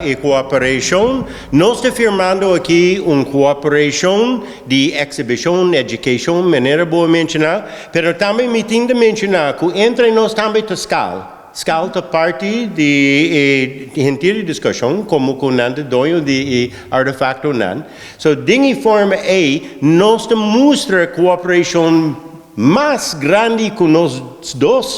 Y cooperación, no está firmando aquí una cooperación de exhibición, educación, manera boa mencionar, pero también me tiene de mencionar que entre nós também está escala é parte de gentil discussão, como com nada doio de artefacto nan. So, de forma nós mostra cooperação mais grande que nós dois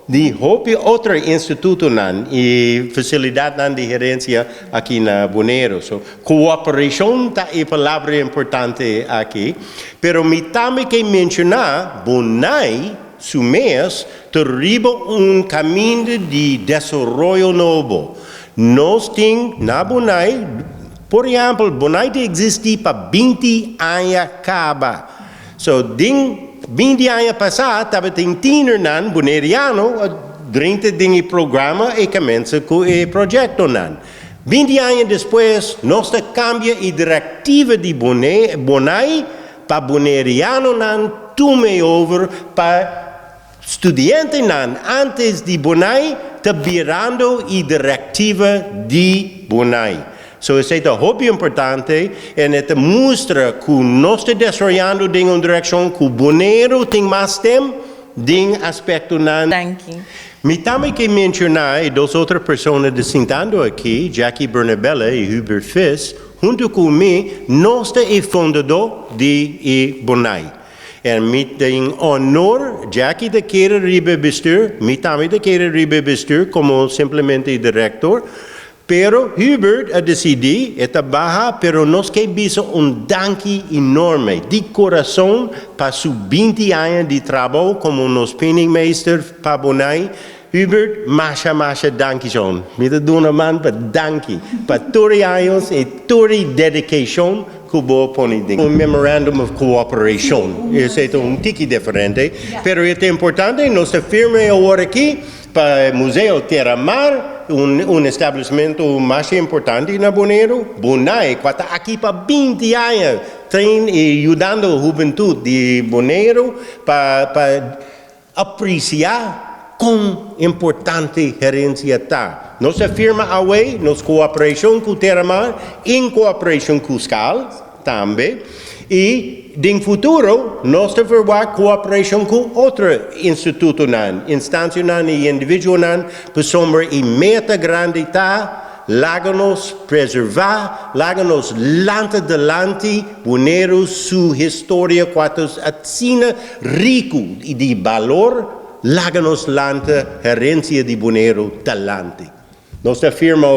de outro instituto nan e facilidade nan de herensia aqui na Boneiru. So, cooperação é a palavra importante aqui, pero me também que mencionar Bonai Sumeas terriba caminho de desenvolvimento novo. Nós temos na Bonai, por exemplo, Bonai existe para 20 anos acaba. So, 20 anos passados, estava tendo nan boneiriano, 30 de programa e começa com o projeto nan. 20 anos depois, nós cambia a direktiva de Bonai para boneiriano nan, tome over para estudante nan, antes de Bonai, está virando a direktiva de Bonai. So, isso é muito importante e mostra que nós estamos desenvolvendo em uma direção que o Boneiru tem mais tempo de aspecto nan. Thank you. Me também que mencionar e duas outras pessoas sentando aqui, Jackie Bernabella e Hubert Fiss, junto comigo, nós somos fundador de Bonai. E me tem honor, Jackie de querer ribebestir, me também de querer ribebestir como simplesmente diretor, pero Hubert a decidir, trabalhar, pero nós queremos danke enorme, de coração, para seus 20 anos de trabalho como nos penningmeester para Bonai. Hubert, masha danke schon. Me dá uma mão para danke, para todos os anos e toda a dedicação que você põe dentro. Um memorandum of cooperation, isso é tique diferente, pero é importante, nós firmamos agora aqui para o Museu Terramar, estabelecimento mais importante na Boneiru, Bonai, que está aqui para 20 anos, ajudando a juventude de Boneiru para apreciar quão importante a herencia está. Nossa firma Away, nossa cooperação com o Terramar, em cooperação com o Scal, também, e no futuro, nós temos cooperação com outro instituto, instância e indivíduo, para sombra e meta grande está, láganos preservar, láganos lante delante, Boneiru, sua história, quantos assina rico e de valor, láganos lante, herencia de Boneiru talante. Nossa firma